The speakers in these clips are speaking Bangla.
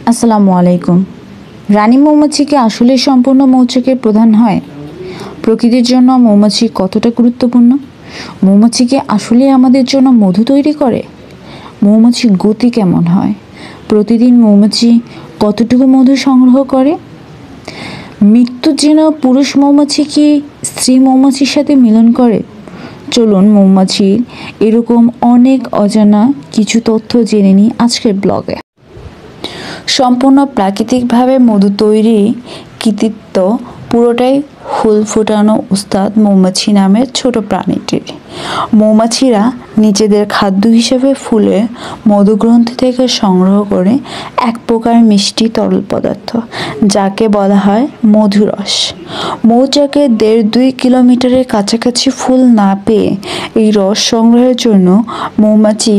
আসসালামু আলাইকুম। রানী মৌমাছি কি আসলে সম্পূর্ণ মৌচাকের প্রধান হয়? প্রকৃতির জন্য মৌমাছি কতটা গুরুত্বপূর্ণ? মৌমাছি কি আসলে আমাদের জন্য মধু তৈরি করে? মৌমাছির গতি কেমন হয়? প্রতিদিন মৌমাছি কতটুকু মধু সংগ্রহ করে? মৃত্যুর জন্য পুরুষ মৌমাছি কি স্ত্রী মৌমাছির সাথে মিলন করে? চলুন মৌমাছির এরকম অনেক অজানা কিছু তথ্য জেনে নিই আজকের ব্লগে। সম্পূর্ণ প্রাকৃতিকভাবে মধু তৈরি কৃতিত্ব পুরোটাই ফুল ফোটানো উস্তাদ মৌমাছি নামের ছোট প্রাণীটির। মৌমাছিরা নিজেদের খাদ্য হিসেবে ফুলের মধুগ্রন্থি থেকে সংগ্রহ করে এক প্রকার মিষ্টি তরল পদার্থ, যাকে বলা হয় মধুরস। মৌচাকে 1.5-2 কিলোমিটারের কাছাকাছি ফুল না পেয়ে এই রস সংগ্রহের জন্য মৌমাছি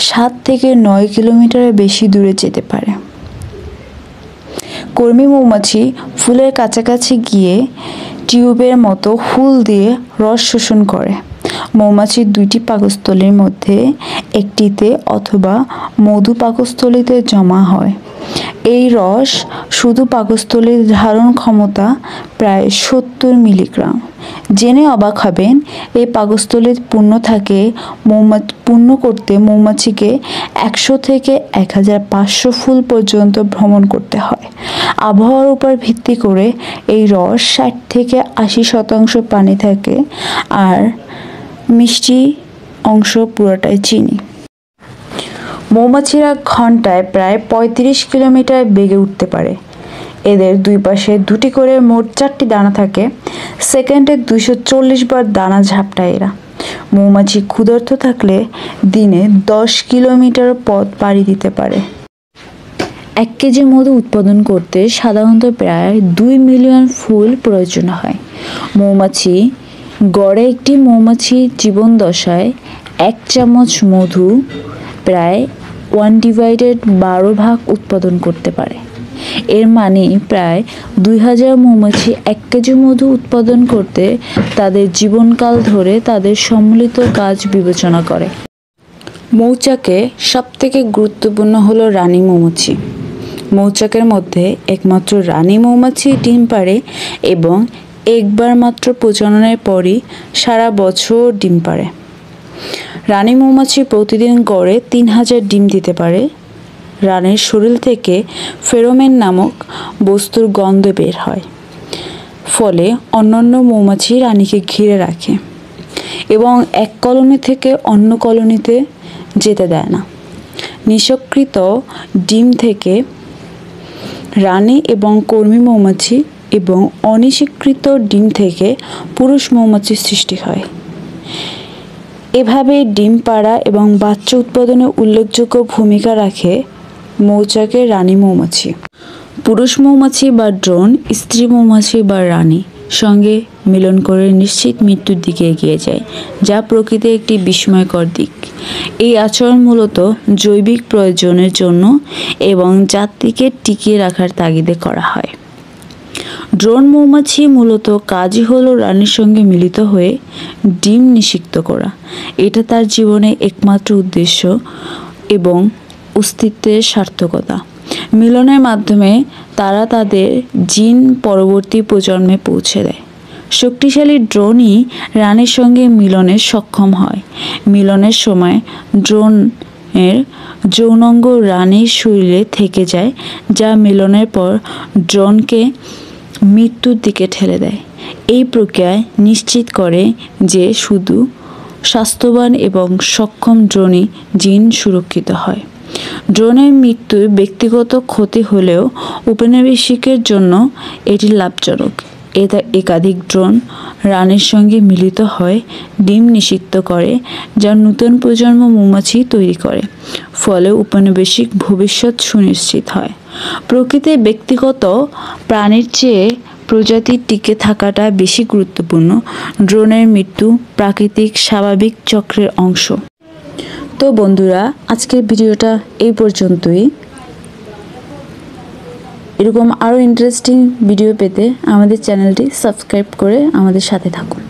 7 থেকে 9 কিলোমিটারের বেশি দূরে যেতে পারে। কর্মী মৌমাছি ফুলের কাছাকাছি গিয়ে টিউবের মতো হুল দিয়ে রস শোষণ করে। মৌমাছির 2টি পাকস্থলীর মধ্যে একটিতে অথবা মধু পাকস্থলীতে জমা হয়। এই রস শুধু পাকস্থলীর ধারণ ক্ষমতা প্রায় 70 মিলিগ্রাম। জেনে অবাক হবেন, এই পাকস্থলী পূর্ণ করতে মৌমাছিকে 100 থেকে 1500 ফুল পর্যন্ত ভ্রমণ করতে হয়। আবহাওয়ার উপর ভিত্তি করে এই রস 60 থেকে 80% পানি থাকে, আর মিষ্টি অংশ পুরোটাই চিনি। মৌমাছিরা ঘন্টায় প্রায় 35 কিলোমিটার বেগে উঠতে পারে। এদের দুই পাশে 2টি করে মোট 4টি দানা থাকে। সেকেন্ডে 240 বার দানা ঝাপটায় এরা। মৌমাছি ক্ষুধার্ত থাকলে দিনে 10 কিলোমিটার পথ পাড়ি দিতে পারে। 1 কেজি মধু উৎপাদন করতে সাধারণত প্রায় 2 মিলিয়ন ফুল প্রয়োজন হয়। মৌমাছি গড়ে একটি মৌমাছির জীবন দশায় 1 চামচ মধু প্রায় 1/12 ভাগ উৎপাদন করতে পারে। এর মানে প্রায় 2000 মৌমাছি 1 কেজি মধু উৎপাদন করতে তাদের জীবনকাল ধরে তাদের সম্মিলিত কাজ বিবেচনা করে। মৌচাকে সবথেকে গুরুত্বপূর্ণ হলো রানী মৌমাছি। মৌচাকের মধ্যে একমাত্র রানী মৌমাছি ডিম পাড়ে এবং একবার মাত্র প্রজননের পরই সারা বছর ডিম পাড়ে। রানী মৌমাছি প্রতিদিন গড়ে 3000 ডিম দিতে পারে। রানীর শরীর থেকে ফেরোমন নামক বস্তুর গন্ধ বের হয়, ফলে অন্যান্য মৌমাছি রানীকে ঘিরে রাখে এবং এক কলোনি থেকে অন্য কলোনিতে যেতে দেয় না। নিষেকৃত ডিম থেকে রানী এবং কর্মী মৌমাছি এবং অনিষেকৃত ডিম থেকে পুরুষ মৌমাছির সৃষ্টি হয়। এভাবে ডিম পাড়া এবং বাচ্চা উৎপাদনে উল্লেখযোগ্য ভূমিকা রাখে মৌচাকের রানী মৌমাছি। পুরুষ মৌমাছি বা ড্রোন স্ত্রী মৌমাছি বা রানী সঙ্গে মিলন করে নিশ্চিত মৃত্যুর দিকে এগিয়ে যায়, যা প্রকৃতির একটি বিস্ময়কর দিক। এই আচরণ মূলত জৈবিক প্রয়োজনের জন্য এবং জাতিকে টিকিয়ে রাখার তাগিদে করা হয়। ড্রোন মৌমাছি মূলত কাজই হলো রানীর সঙ্গে মিলিত হয়ে ডিম নিষিক্ত করা। এটা তার জীবনের একমাত্র উদ্দেশ্য এবং অস্তিত্বের সার্থকতা। মিলনের মাধ্যমে তারা তাদের জিন পরবর্তী প্রজন্মে পৌঁছে দেয়। শক্তিশালী ড্রোনই রানীর সঙ্গে মিলনে সক্ষম হয়। মিলনের সময় ড্রোনের যৌনাঙ্গ রানীর শরীরে থেকে যায়, যা মিলনের পর ড্রোনকে মৃত্যুর দিকে ঠেলে দেয়। এই প্রক্রিয়ায় নিশ্চিত করে যে শুধু স্বাস্থ্যবান এবং সক্ষম ড্রোনই জিন সুরক্ষিত হয়। ড্রোনের মৃত্যুর ব্যক্তিগত ক্ষতি হলেও ঔপনিবেশিকের জন্য এটি লাভজনক। একাধিক ড্রোন রানীর সঙ্গে মিলিত হয় ডিম নিষিক্ত করে, যা নতুন প্রজন্ম মৌমাছি তৈরি করে, ফলে ঔপনিবেশিক ভবিষ্যৎ সুনিশ্চিত হয়। প্রকৃতির ব্যক্তিগত প্রাণীর চেয়ে প্রজাতির টিকে থাকাটা বেশি গুরুত্বপূর্ণ। ড্রোনের মৃত্যু প্রাকৃতিক স্বাভাবিক চক্রের অংশ। তো বন্ধুরা, আজকের ভিডিওটা এই পর্যন্তই। এরকম আরও ইন্টারেস্টিং ভিডিও পেতে আমাদের চ্যানেলটি সাবস্ক্রাইব করে আমাদের সাথে থাকুন।